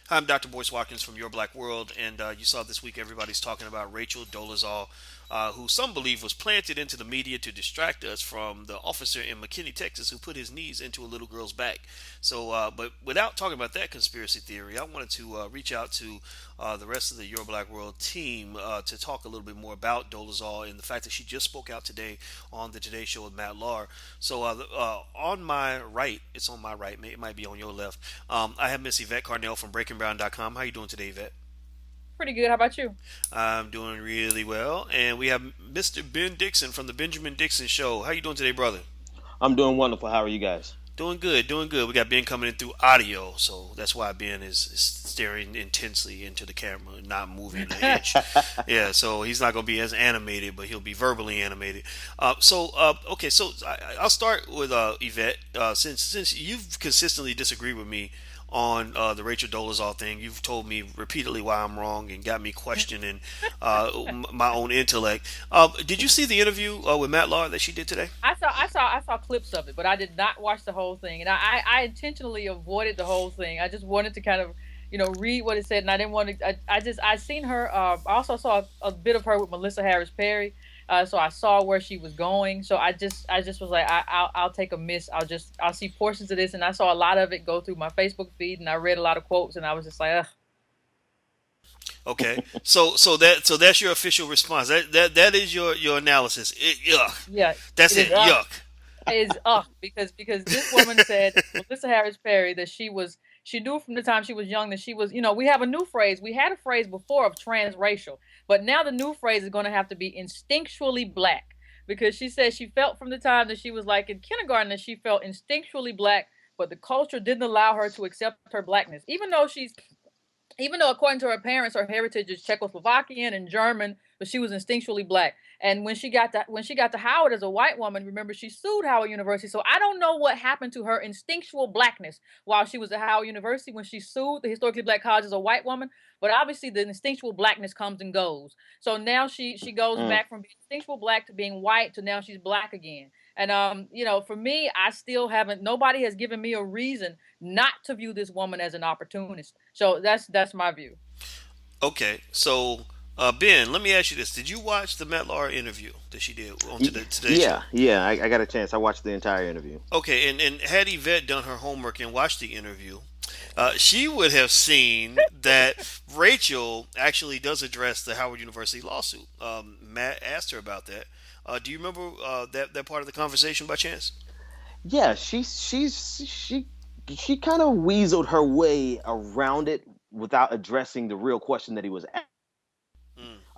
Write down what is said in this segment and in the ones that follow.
Hi, I'm Dr. Boyce Watkins from Your Black World, and you saw this week everybody's talking about Rachel Dolezal, who some believe was planted into the media to distract us from the officer in McKinney, Texas, who put his knees into a little girl's back. But without talking about that conspiracy theory, I wanted to reach out to the rest of the Your Black World team to talk a little bit more about Dolezal and the fact that she just spoke out today on the Today Show with Matt Lahr. On my right, it's on my right, it might be on your left. I have Miss Yvette Carnell from BreakingBrown.com. How you doing today, Yvette? Pretty good. How about you? I'm doing really well, and we have Mr. Ben Dixon from the Benjamin Dixon Show. How you doing today, brother? I'm doing wonderful. How are you guys? Doing good, doing good. We got Ben coming in through audio, so that's why Ben is staring intensely into the camera, not moving an inch. Yeah, so he's not going to be as animated, but he'll be verbally animated. Okay, I'll start with Yvette. Since you've consistently disagreed with me on the Rachel Dolezal thing, you've told me repeatedly why I'm wrong and got me questioning my own intellect. Did you see the interview with Matt Lahr that she did today? I saw clips of it, but I did not watch the whole thing, and I intentionally avoided the whole thing. I just wanted to kind of, read what it said, and I didn't want to. I seen her. I also saw a bit of her with Melissa Harris Perry, so I saw where she was going. So I just was like, I'll take a miss. I'll see portions of this, and I saw a lot of it go through my Facebook feed, and I read a lot of quotes, and I was just like, ugh. Okay, so that's your official response. That is your analysis. Yuck. Yeah, That's it is it. Yuck. is because this woman said, Melissa Harris Perry, that she knew from the time she was young that she was, we have a new phrase. We had a phrase before of transracial, but now the new phrase is going to have to be instinctually black, because she said she felt from the time that she was like in kindergarten that she felt instinctually black, but the culture didn't allow her to accept her blackness, even though according to her parents her heritage is Czechoslovakian and German, but she was instinctually black. And when she got to Howard as a white woman, remember, she sued Howard University. So I don't know what happened to her instinctual blackness while she was at Howard University when she sued the historically black college as a white woman. But obviously the instinctual blackness comes and goes. So now she goes Mm. back from being instinctual black to being white to now she's black again. And for me, I still haven't. Nobody has given me a reason not to view this woman as an opportunist. So that's my view. Okay, Ben, let me ask you this: did you watch the Matt Lahr interview that she did on Y- Today's Show? yeah. I got a chance. I watched the entire interview. Okay, and had Yvette done her homework and watched the interview, she would have seen that Rachel actually does address the Howard University lawsuit. Matt asked her about that. Do you remember that part of the conversation by chance? Yeah, she kind of weaseled her way around it without addressing the real question that he was.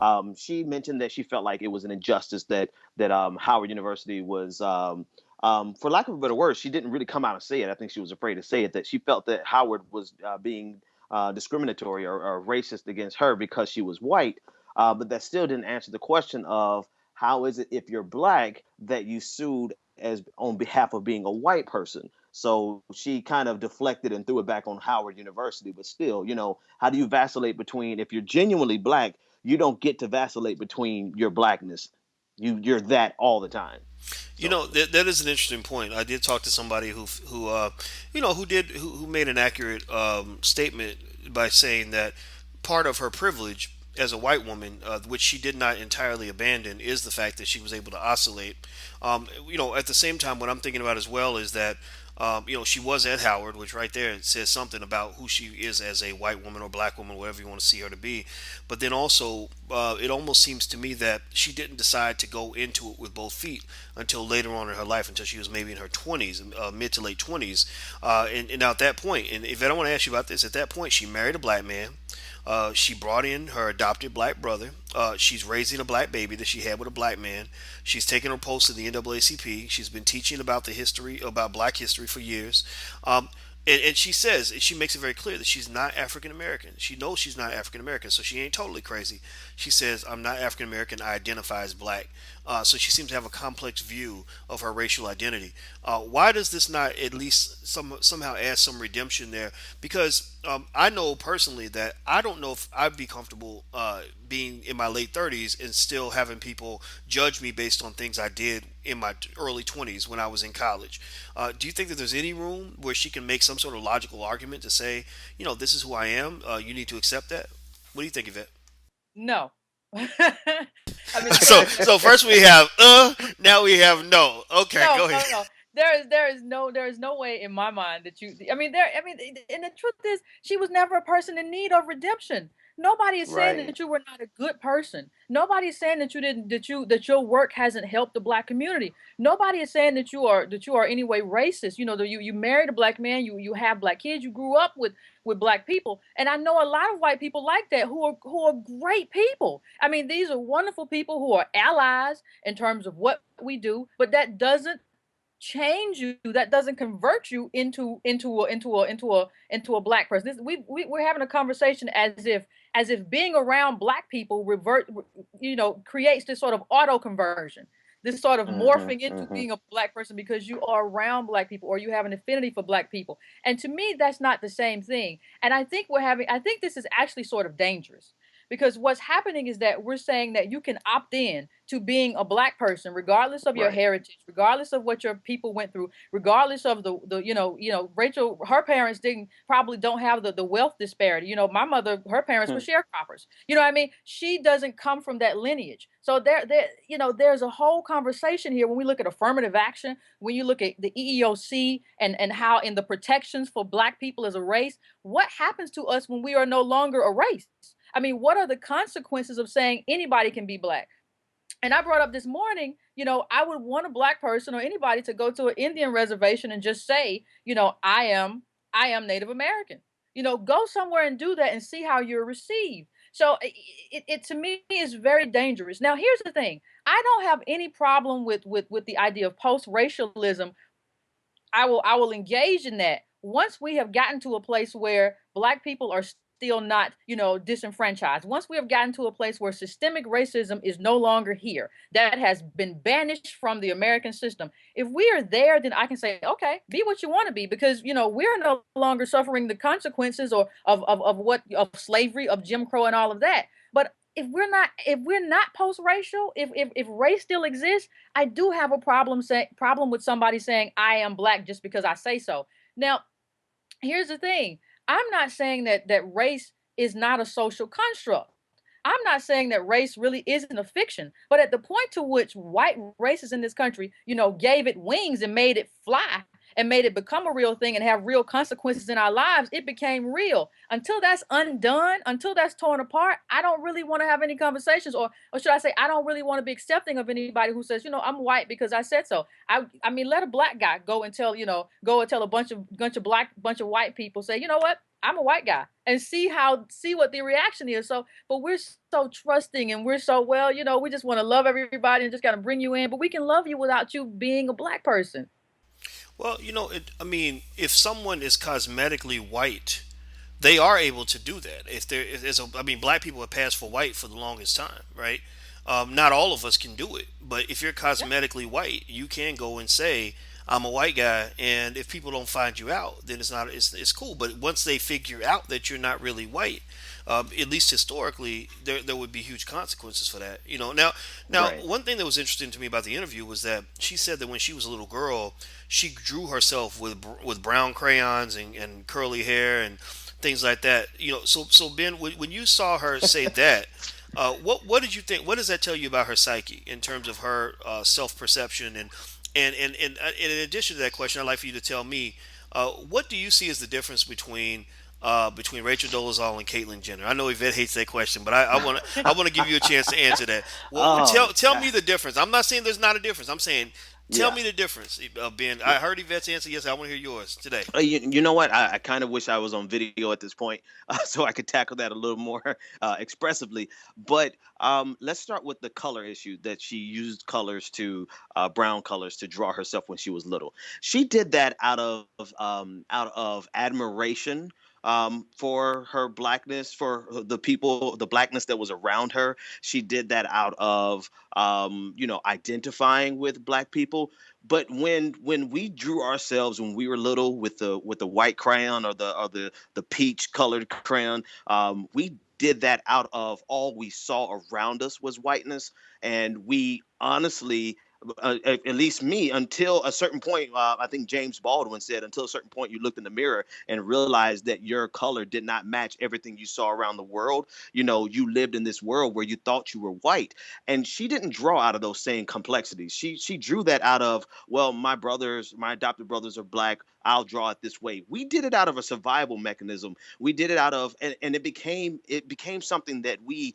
Mm, She mentioned that she felt like it was an injustice that Howard University was, for lack of a better word, she didn't really come out and say it. I think she was afraid to say it. That she felt that Howard was being discriminatory or racist against her because she was white. But that still didn't answer the question of how is it if you're black that you sued as on behalf of being a white person. So she kind of deflected and threw it back on Howard University. But still, how do you vacillate between if you're genuinely black? You don't get to vacillate between your blackness. You're that all the time. So that is an interesting point. I did talk to somebody who made an accurate statement by saying that part of her privilege as a white woman, which she did not entirely abandon, is the fact that she was able to oscillate. At the same time, what I'm thinking about as well is that she was at Howard, which right there it says something about who she is as a white woman or black woman, whatever you want to see her to be. But then also, it almost seems to me that she didn't decide to go into it with both feet until later on in her life, until she was maybe in her 20s, mid to late 20s. And now at that point, and if I don't want to ask you about this, at that point, she married a black man. She brought in her adopted black brother. She's raising a black baby that she had with a black man. She's taken her post in the NAACP. She's been teaching about the history, about black history for years. And she says, she makes it very clear that she's not African American. She knows she's not African American, so she ain't totally crazy. She says, I'm not African American, I identify as black. So she seems to have a complex view of her racial identity. Why does this not at least somehow add some redemption there? Because I know personally that I don't know if I'd be comfortable being in my late 30s and still having people judge me based on things I did in my early 20s when I was in college. Do you think that there's any room where she can make some sort of logical argument to say, this is who I am. You need to accept that. What do you think of it? No. I mean, So first we have now we have no. Okay, no, go no, ahead. no. There is no way in my mind that you. And the truth is, she was never a person in need of redemption. Nobody is saying Right. that you were not a good person. Nobody is saying that you didn't that your work hasn't helped the black community. Nobody is saying that you are anyway racist. You married a black man, you have black kids, you grew up with black people, and I know a lot of white people like that who are great people. I mean, these are wonderful people who are allies in terms of what we do, but that doesn't change you, that doesn't convert you into a black person. We're having a conversation as if being around black people creates this sort of auto conversion, this sort of Hmm. morphing into Hmm. being a black person because you are around black people or you have an affinity for black people. And to me, that's not the same thing. And I think this is actually sort of dangerous, because what's happening is that we're saying that you can opt in to being a black person regardless of your Right. heritage, regardless of what your people went through, regardless of the Rachel, her parents didn't probably don't have the wealth disparity. My mother, her parents were Hmm. sharecroppers. You know what I mean? She doesn't come from that lineage. So there's a whole conversation here when we look at affirmative action, when you look at the EEOC and how in the protections for black people as a race, what happens to us when we are no longer a race? I mean, what are the consequences of saying anybody can be black? And I brought up this morning, I would want a black person or anybody to go to an Indian reservation and just say, I am Native American. Go somewhere and do that and see how you're received. So it to me is very dangerous. Now, here's the thing: I don't have any problem with the idea of post racialism. I will engage in that once we have gotten to a place where black people are still not, disenfranchised. Once we have gotten to a place where systemic racism is no longer here, that has been banished from the American system. If we are there, then I can say, okay, be what you want to be, because we're no longer suffering the consequences or of slavery, of Jim Crow, and all of that. But if we're not post-racial, if race still exists, I do have a problem with somebody saying I am black just because I say so. Now, here's the thing. I'm not saying that race is not a social construct. I'm not saying that race really isn't a fiction, but at the point to which white racists in this country, gave it wings and made it fly and made it become a real thing and have real consequences in our lives, it became real. Until that's undone, until that's torn apart, I don't really want to have any conversations, or should I say, I don't really want to be accepting of anybody who says, I'm white because I said so. I mean, let a black guy go and tell a bunch of white people, say, you know what? I'm a white guy, and see what the reaction is. But we're so trusting, and we're so, well, we just want to love everybody and just got to bring you in, but we can love you without you being a black person. Well, I mean, if someone is cosmetically white, they are able to do that. If there's I mean, black people have passed for white for the longest time, right? Not all of us can do it, but if you're Yeah. cosmetically white, you can go and say, "I'm a white guy," and if people don't find you out, then it's cool. But once they figure out that you're not really white, at least historically, there would be huge consequences for that. Now Right. one thing that was interesting to me about the interview was that she said that when she was a little girl, she drew herself with brown crayons and curly hair and things like that. So Ben, when you saw her say that, what did you think? What does that tell you about her psyche in terms of her self perception and in addition to that question, I'd like for you to tell me what do you see as the difference between Rachel Dolezal and Caitlyn Jenner? I know Yvette hates that question, but I want to give you a chance to answer that. Well, Oh, tell me the difference. I'm not saying there's not a difference. I'm saying tell yeah. me the difference, Ben. I heard Yvette's answer. Yes, I want to hear yours today. You know what? I kind of wish I was on video at this point, so I could tackle that a little more expressively. But let's start with the color issue, that she used colors to brown colors to draw herself when she was little. She did that out of admiration for her blackness, for the people, the blackness that was around her. She did that out of identifying with black people. But when we drew ourselves when we were little with the white crayon or the peach colored crayon, we did that out of all we saw around us was whiteness, and we honestly, at least me, until a certain point, I think James Baldwin said, until a certain point, you looked in the mirror and realized that your color did not match everything you saw around the world. You lived in this world where you thought you were white, and she didn't draw out of those same complexities. She drew that out of, well, my adopted brothers are black. I'll draw it this way. We did it out of a survival mechanism. We did it out of, and it became something that we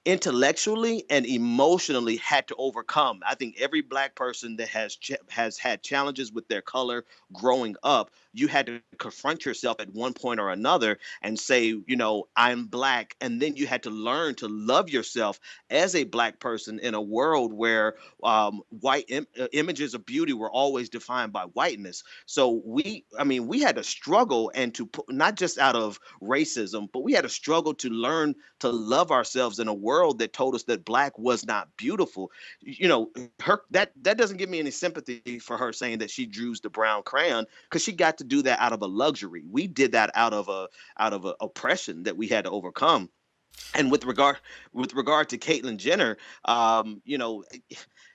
intellectually and emotionally had to overcome. I think every black person that has had challenges with their color growing up, you had to confront yourself at one point or another and say, I'm black, and then you had to learn to love yourself as a black person in a world where images of beauty were always defined by whiteness. So we had to struggle, and to put, not just out of racism, but we had to struggle to learn to love ourselves in a world that told us that black was not beautiful. You know, her that doesn't give me any sympathy for her saying that she drew the brown crayon, because she got to do that out of a luxury. We did that out of a oppression that we had to overcome. And with regard to Caitlyn Jenner,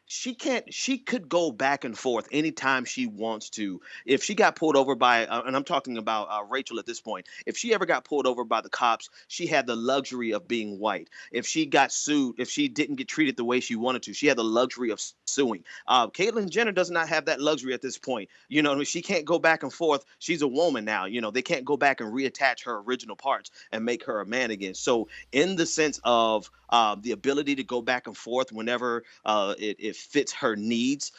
she could go back and forth anytime she wants to. If she got pulled over by, and I'm talking about Rachel at this point, if she ever got pulled over by the cops, she had the luxury of being white. If she got sued, if she didn't get treated the way she wanted to, she had the luxury of suing. Caitlyn Jenner does not have that luxury at this point. She can't go back and forth. She's a woman now. They can't go back and reattach her original parts and make her a man again. So in the sense of the ability to go back and forth whenever it fits her needs,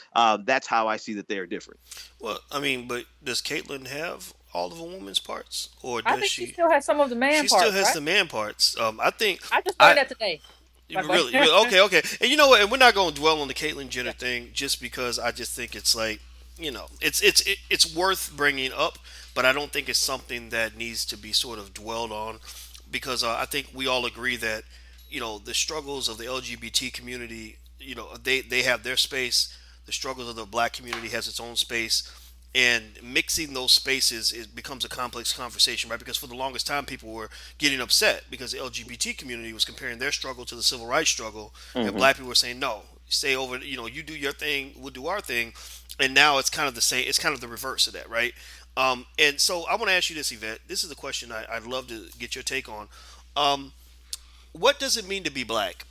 that's how I see that they are different. Well, I mean, but does Caitlyn have all of a woman's parts, or I does think she she? still has some of the man She still parts, has right? the man parts. I think I just I learned that today. By the really, way. really okay, okay. And you know what? And we're not going to dwell on the Caitlyn Jenner thing, just because I just think it's like, it's worth bringing up, but I don't think it's something that needs to be sort of dwelled on, because I think we all agree that the struggles of the LGBT community, they have their space. The struggles of the black community has its own space, and mixing those spaces, it becomes a complex conversation, right? Because for the longest time, people were getting upset because the LGBT community was comparing their struggle to the civil rights struggle, and Hmm. black people were saying, no, stay over, you do your thing, we'll do our thing. And now it's kind of the same, it's kind of the reverse of that, right? And so I want to ask you this, Yvette. This is a question I'd love to get your take on. um, what does it mean to be black?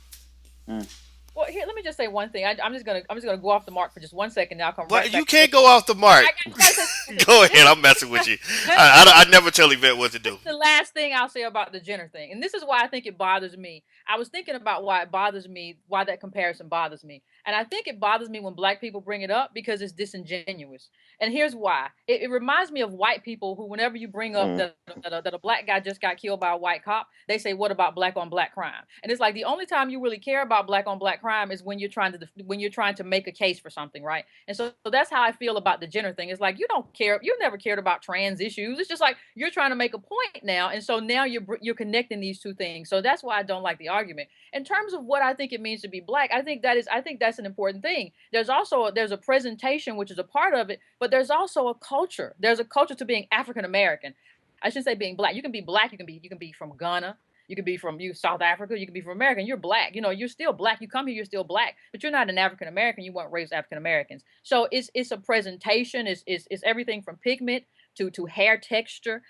Mm. Well, here, let me just say one thing. I'm just gonna go off the mark for just 1 second. Now I'll come But right you back to can't this. go off the mark. I gotta say something. Go This ahead, is I'm messing with you. I never tell Yvette what to do. the last thing I'll say about the Jenner thing, and this is why I think it bothers me. I was thinking about why it bothers me, why that comparison bothers me, and I think it bothers me when black people bring it up because it's disingenuous. And here's why: it reminds me of white people who, whenever you bring up Mm. that a black guy just got killed by a white cop, they say, "What about black on black crime?" And it's like the only time you really care about black on black crime is when you're trying to make a case for something, right? And so that's how I feel about the Jenner thing. It's like you don't care, you never cared about trans issues. It's just like you're trying to make a point now, and so now you're connecting these two things. So that's why I don't like the argument. In terms of what I think it means to be black, I think that's an important thing. There's a presentation which is a part of it, but there's also a culture. There's a culture to being African American. I shouldn't say being black. You can be black. You can be from Ghana. You can be from South Africa. You can be from America. You're black. You're still black. You come here, you're still black, but you're not an African American. You weren't raised African Americans. So it's a presentation. It's everything from pigment to hair texture.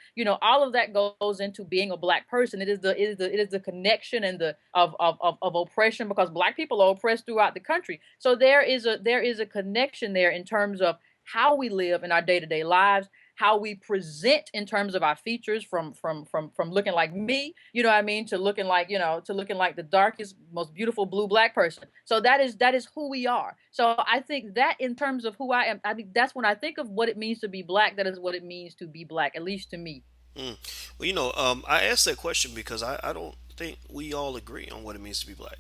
All of that goes into being a black person. It is the connection and the of oppression, because black people are oppressed throughout the country. So there is a connection there in terms of how we live in our day-to-day lives, how we present in terms of our features, from looking like me, you know what I mean, to looking like the darkest, most beautiful blue black person. So that is who we are. So I think that in terms of who I am, I think that's when I think of what it means to be black. That is what it means to be black, at least to me. Mm. Well, I asked that question because I don't think we all agree on what it means to be black.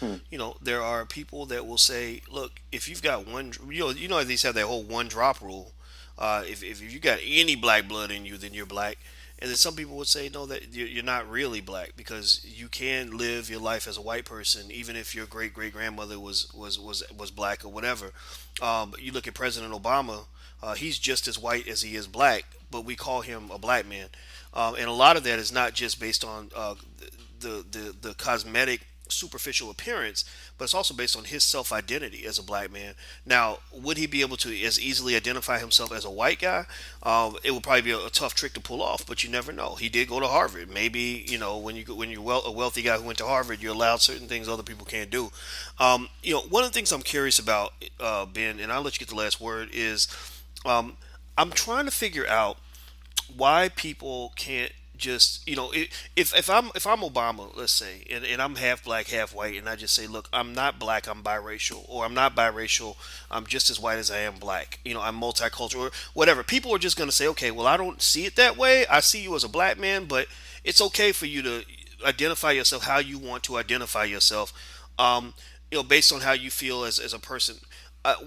Mm. There are people that will say, look, if you've got one, these have that whole one drop rule. If you got any black blood in you, then you're black. And then some people would say, no, that you're not really black, because you can live your life as a white person, even if your great great grandmother was black or whatever. You look at President Obama. He's just as white as he is black, but we call him a black man. And a lot of that is not just based on the cosmetic superficial appearance, but it's also based on his self identity as a black man. Now, would he be able to as easily identify himself as a white guy? It would probably be a tough trick to pull off, but you never know. He did go to Harvard. Maybe when you're a wealthy guy who went to Harvard, you're allowed certain things other people can't do. One of the things I'm curious about, Ben, and I'll let you get the last word, is um, I'm trying to figure out why people can't just if I'm Obama, let's say, and I'm half black half white, and I just say, look, I'm not black, I'm biracial, or I'm not biracial, I'm just as white as I am black, I'm multicultural or whatever. People are just going to say, okay, well, I don't see it that way, I see you as a black man, but it's okay for you to identify yourself how you want to identify yourself, um, based on how you feel as a person.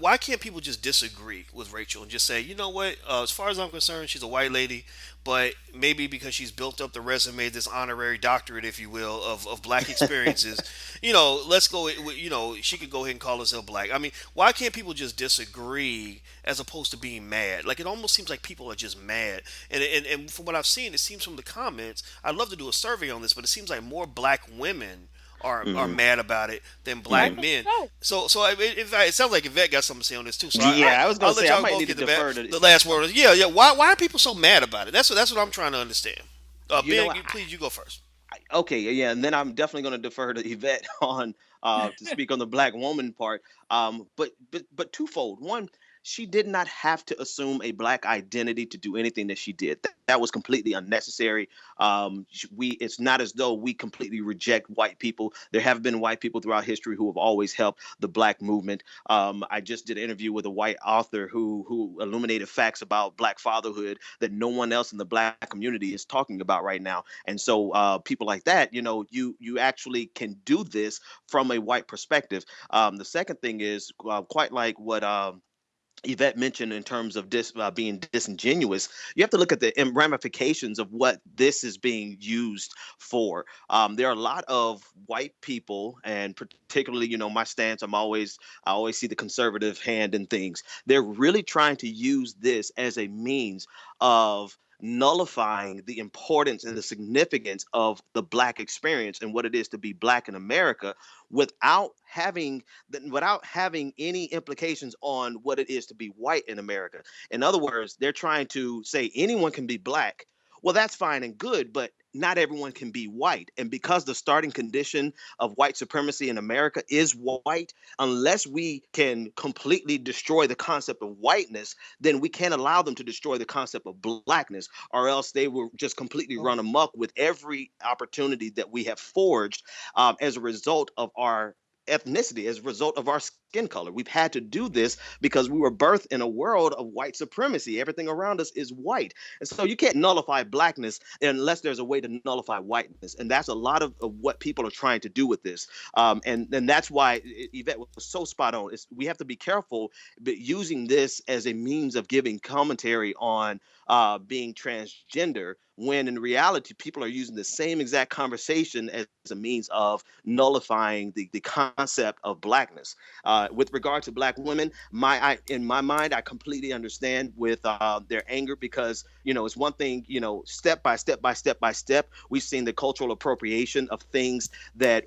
Why can't people just disagree with Rachel and just say, you know what, as far as I'm concerned, she's a white lady, but maybe because she's built up the resume, this honorary doctorate, if you will, of black experiences, let's go, she could go ahead and call herself black. I mean, why can't people just disagree as opposed to being mad? Like, it almost seems like people are just mad. And from what I've seen, it seems from the comments, I'd love to do a survey on this, but it seems like more black women are Hmm. mad about it than I black Hmm. think men. so. So it sounds like Yvette got something to say on this too. So Yeah, I was I'll gonna let say I y'all might both need to get defer to. the last word. Yeah, yeah. Why are people so mad about it? That's what I'm trying to understand. You know, Ben, please you go first. okay, yeah, and then I'm definitely going to defer to Yvette on to speak on the black woman part. But twofold. One, she did not have to assume a black identity to do anything that she did. That was completely unnecessary. It's not as though we completely reject white people. There have been white people throughout history who have always helped the black movement. I just did an interview with a white author who illuminated facts about black fatherhood that no one else in the black community is talking about right now. And so people like that, you actually can do this from a white perspective. The second thing is quite like what Yvette mentioned in terms of being disingenuous. You have to look at the ramifications of what this is being used for. There are a lot of white people, and particularly, my stance. I always see the conservative hand in things. They're really trying to use this as a means of nullifying the importance and the significance of the black experience and what it is to be black in America without having without having any implications on what it is to be white in America. In other words, they're trying to say anyone can be black. Well, that's fine and good, but not everyone can be white. And because the starting condition of white supremacy in America is white, unless we can completely destroy the concept of whiteness, then we can't allow them to destroy the concept of blackness, or else they will just completely run amok with every opportunity that we have forged as a result of our ethnicity, as a result of our skin color. We've had to do this because we were birthed in a world of white supremacy. Everything around us is white. And so you can't nullify blackness unless there's a way to nullify whiteness. And that's a lot of what people are trying to do with this. And that's why Yvette was so spot on. We have to be careful using this as a means of giving commentary on being transgender, when in reality people are using the same exact conversation as a means of nullifying the concept of blackness. With regard to black women, in my mind, I completely understand with their anger, because it's one thing, step by step by step by step, we've seen the cultural appropriation of things that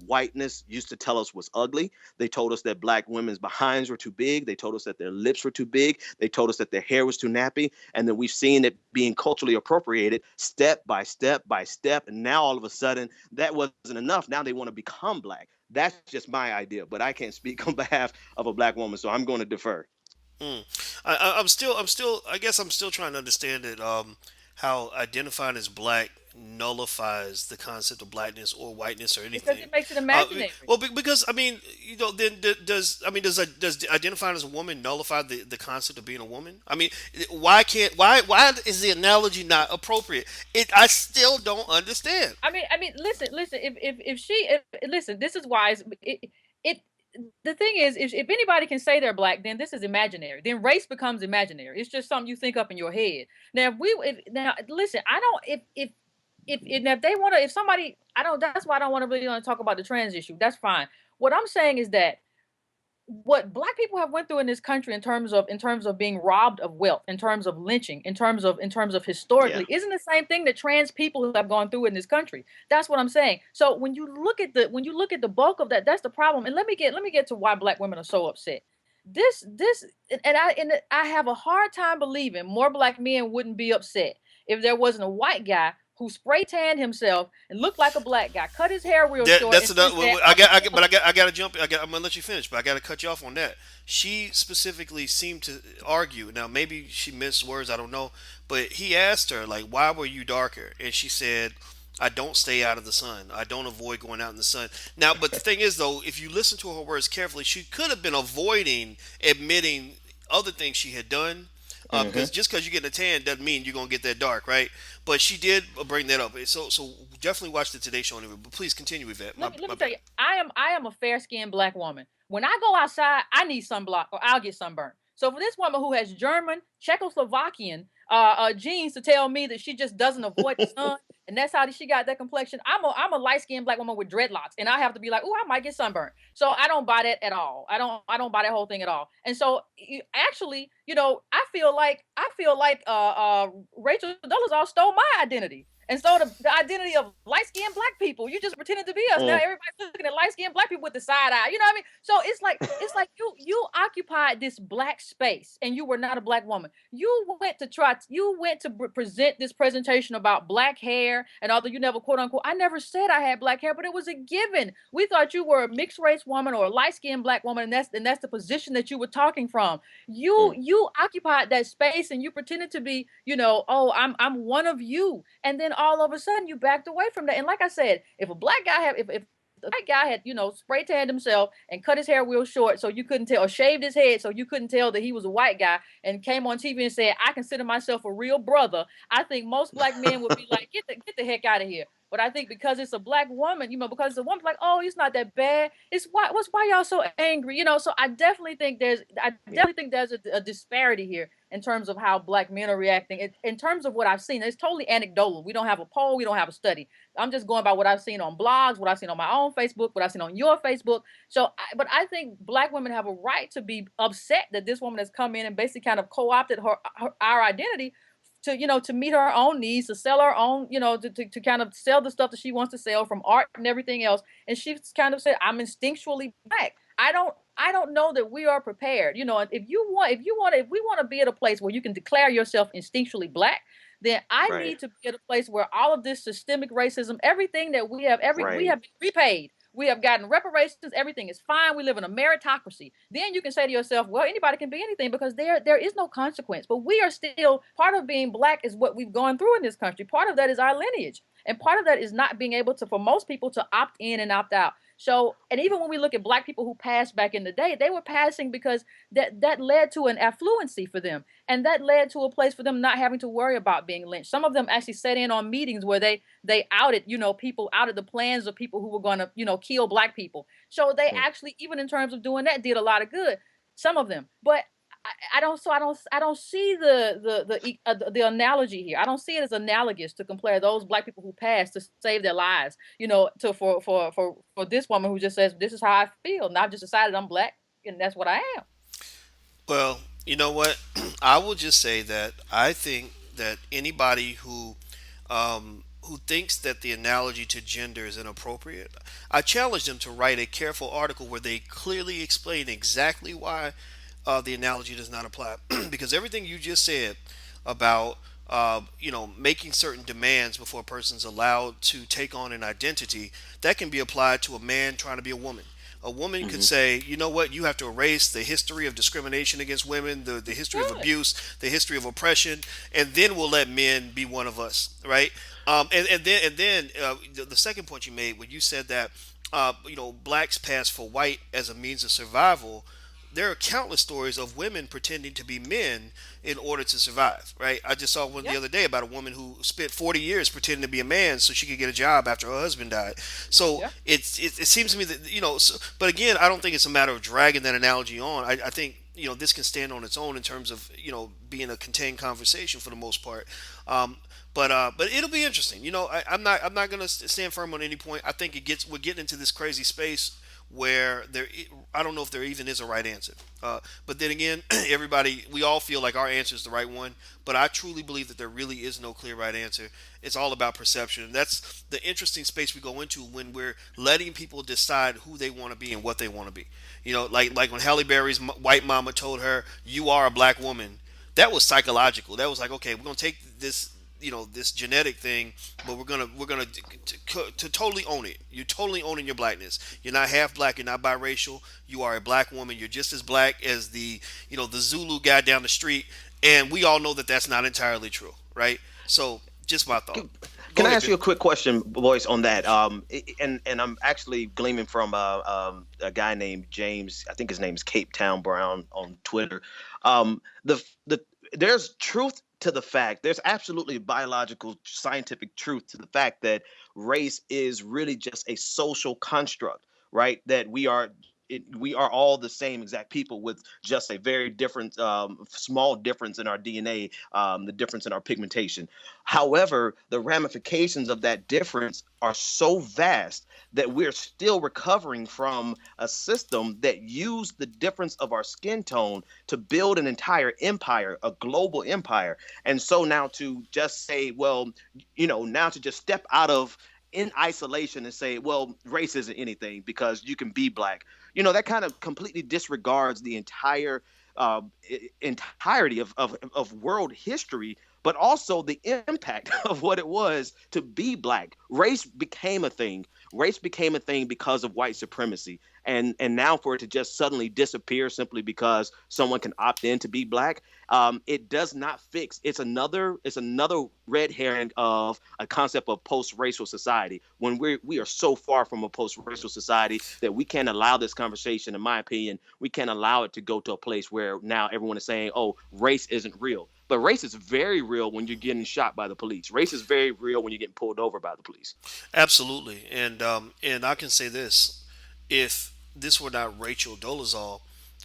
whiteness used to tell us was ugly. They told us that black women's behinds were too big. They told us that their lips were too big. They told us that their hair was too nappy. And then we've seen it being culturally appropriated step by step by step. And now all of a sudden that wasn't enough. Now they want to become black. That's just my idea, but I can't speak on behalf of a black woman, so I'm going to defer. Mm. I guess I'm still trying to understand it. How identifying as black nullifies the concept of blackness or whiteness or Because anything. it makes it Uh, imaginary. well, because I mean, then does identifying as a woman nullify the concept of being a woman? I mean, why is the analogy not appropriate? I still don't understand. I mean, listen. If she, listen, this is why it. The thing is, if anybody can say they're black, then this is imaginary. Then race becomes imaginary. It's just something you think up in your head. Now, now listen, I don't. If they want to, if somebody, I don't. That's why I don't want to really talk about the trans issue. That's fine. What I'm saying is that what black people have went through in this country in terms of being robbed of wealth, in terms of lynching, in terms of Yeah. historically, isn't the same thing that trans people have gone through in this country. That's what I'm saying. So when you look at the bulk of that, that's the problem. And let me get to why black women are so upset. This and I have a hard time believing more black men wouldn't be upset if there wasn't a white guy who spray tanned himself and looked like a black guy, cut his hair real short, That's and another. she said, I got to jump. I'm gonna let you finish, but I got to cut you off on that. She specifically seemed to argue. Now, maybe she missed words. I don't know. But he asked her, like, "Why were you darker?" And she said, "I don't stay out of the sun. I don't avoid going out in the sun." Now, but the thing is, though, if you listen to her words carefully, she could have been avoiding admitting other things she had done. Because Hmm. just because you get a tan doesn't mean you're gonna get that dark, right? But she did bring that up. So definitely watch the Today Show. But please continue with that. let My me tell bad. you, I am a fair skinned black woman. When I go outside, I need sunblock or I'll get sunburned. So for this woman who has German, Czechoslovakian genes to tell me that she just doesn't avoid the sun, and that's how she got that complexion. I'm a light skinned black woman with dreadlocks, and I have to be like, oh, I might get sunburned. So I don't buy that at all. I don't buy that whole thing at all. And so actually, I feel like Rachel Dolezal stole my identity. And so the identity of light skinned black people, you just pretended to be us. Now Mm. everybody's looking at light skinned black people with the side eye. You know what I mean? So it's like you occupied this black space and you were not a black woman. You went to present this presentation about black hair and although you never quote unquote, I never said I had black hair, but it was a given. We thought you were a mixed race woman or a light skinned black woman, and that's the position that you were talking from. Mm. You occupied that space and you pretended to be, oh, I'm one of you. And then all of a sudden you backed away from that. And like I said, if a black guy had if the white guy had, spray tanned himself and cut his hair real short so you couldn't tell, or shaved his head so you couldn't tell that he was a white guy, and came on TV and said, I consider myself a real brother, I think most black men would be like, get the heck out of here. But I think because it's a black woman, because the woman's like, oh, it's not that bad. It's why y'all so angry, So I Yeah. definitely think there's a disparity here in terms of how black men are reacting. In terms of what I've seen, it's totally anecdotal. We don't have a poll, we don't have a study. I'm just going by what I've seen on blogs, what I've seen on my own Facebook, what I've seen on your Facebook. But I think black women have a right to be upset that this woman has come in and basically kind of co-opted our identity to meet her own needs, to sell her own, to kind of sell the stuff that she wants to sell from art and everything else. And she's kind of said, I'm instinctually black. I don't know that we are prepared. If we want to be at a place where you can declare yourself instinctually black, then I Right. need to be at a place where all of this systemic racism, everything that we Right. have been repaid. We have gotten reparations. Everything is fine. We live in a meritocracy. Then you can say to yourself, well, anybody can be anything because there is no consequence. But we are still part of being black is what we've gone through in this country. Part of that is our lineage. And part of that is not being able to, for most people, to opt in and opt out. So, and even when we look at black people who passed back in the day, they were passing because that led to an affluency for them. And that led to a place for them not having to worry about being lynched. Some of them actually sat in on meetings where they outed, people outed the plans of people who were going to, kill black people. So they Mm. actually, even in terms of doing that, did a lot of good. Some of them, but I don't see the analogy here. I don't see it as analogous to compare those black people who passed to save their lives, to for this woman who just says this is how I feel, and I've just decided I'm black, and that's what I am. Well, you know what? I will just say that I think that anybody who thinks that the analogy to gender is inappropriate, I challenge them to write a careful article where they clearly explain exactly why the analogy does not apply. Because everything you just said about making certain demands before a person's allowed to take on an identity, that can be applied to a man trying to be a woman. A woman could Hmm. say, you know what, you have to erase the history of discrimination against women, the history of Good. abuse, the history of oppression, and then we'll let men be one of us, right? And then the second point you made when you said that blacks pass for white as a means of survival, there are countless stories of women pretending to be men in order to survive, right? I just saw one the Yep. other day about a woman who spent 40 years pretending to be a man so she could get a job after her husband died. So Yep. it seems to me that, but again, I don't think it's a matter of dragging that analogy on. I think, this can stand on its own in terms of, being a contained conversation for the most part. Um, but it'll be interesting. I'm not gonna stand firm on any point. I think we're getting into this crazy space where I don't know if there even is a right answer. But then again, everybody, we all feel like our answer is the right one. But I truly believe that there really is no clear right answer. It's all about perception. That's the interesting space we go into when we're letting people decide who they want to be and what they want to be. Like when Halle Berry's white mama told her, "You are a black woman." That was psychological. That was like, okay, we're gonna take this genetic thing, but we're gonna to totally own it. You're totally owning your blackness. You're not half black. You're not biracial. You are a black woman. You're just as black as the Zulu guy down the street. And we all know that that's not entirely true, right? So just my thought. Go Can I ahead, ask you Ben. a quick question, boys, on that? And I'm actually gleaming from a guy named James. I think his name is Cape Town Brown on Twitter. The there's truth to the fact. There's absolutely biological, scientific truth to the fact that race is really just a social construct, right? That we are all the same exact people with just a very different, small difference in our DNA, the difference in our pigmentation. However, the ramifications of that difference are so vast that we're still recovering from a system that used the difference of our skin tone to build an entire empire, a global empire. And so now to just say, well, now to just step out of in isolation and say, well, race isn't anything because you can be black. That kind of completely disregards the entirety of world history, but also the impact of what it was to be black. Race became a thing because of white supremacy. And now for it to just suddenly disappear simply because someone can opt in to be black, it does not fix. It's another red herring of a concept of post-racial society when we are so far from a post-racial society that we can't allow this conversation. In my opinion, we can't allow it to go to a place where now everyone is saying, oh, race isn't real. But race is very real when you're getting shot by the police. Race is very real when you're getting pulled over by the police. Absolutely, and I can say this: if this were not Rachel Dolezal,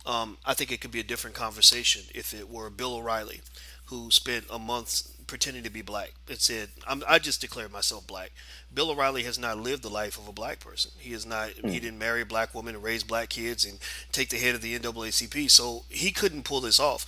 I think it could be a different conversation. If it were Bill O'Reilly, who spent a month pretending to be black and said, "I just declared myself black." Bill O'Reilly has not lived the life of a black person. He is not. He Mm. didn't marry a black woman and raise black kids and take the head of the NAACP. So he couldn't pull this off.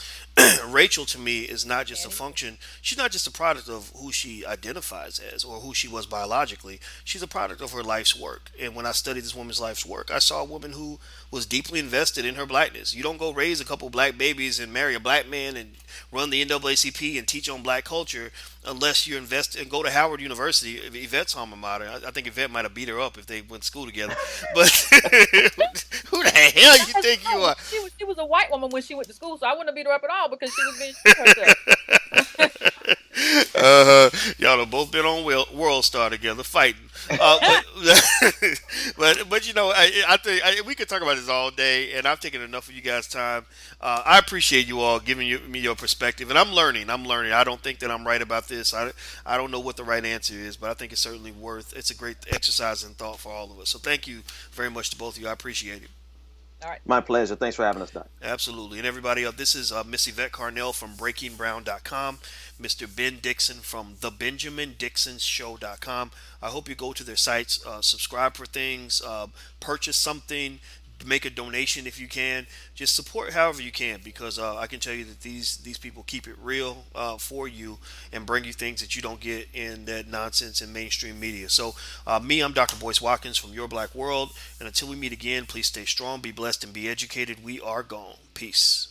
Rachel to me is not just a Can't either. function. She's not just a product of who she identifies as or who she was biologically. She's a product of her life's work. And when I studied this woman's life's work, I saw a woman who was deeply invested in her blackness. You don't go raise a couple black babies and marry a black man and run the NAACP and teach on black culture unless you invest and go to Howard University, Yvette's alma mater. I think Yvette might have beat her up if they went to school together. But who the hell you That's think you true. are? She was a white woman when she went to school, so I wouldn't have beat her up at all because she was being true to herself. Y'all have both been on World Star together fighting. But I think we could talk about this all day, and I've taken enough of you guys' time. I appreciate you all giving me your perspective, and I'm learning. I'm learning. I don't think that I'm right about this. I don't know what the right answer is, but I think it's certainly worth. It's a great exercise in thought for all of us. So thank you very much to both of you. I appreciate it. All right. My pleasure. Thanks for having us, Doc. Absolutely. And everybody else, this is Miss Yvette Carnell from BreakingBrown.com, Mr. Ben Dixon from TheBenjaminDixonShow.com. I hope you go to their sites, subscribe for things, purchase something, make a donation if you can. Just support however you can because I can tell you that these people keep it real for you and bring you things that you don't get in that nonsense in mainstream media. So, I'm Dr. Boyce Watkins from Your Black World. And until we meet again, please stay strong, be blessed, and be educated. We are gone. Peace.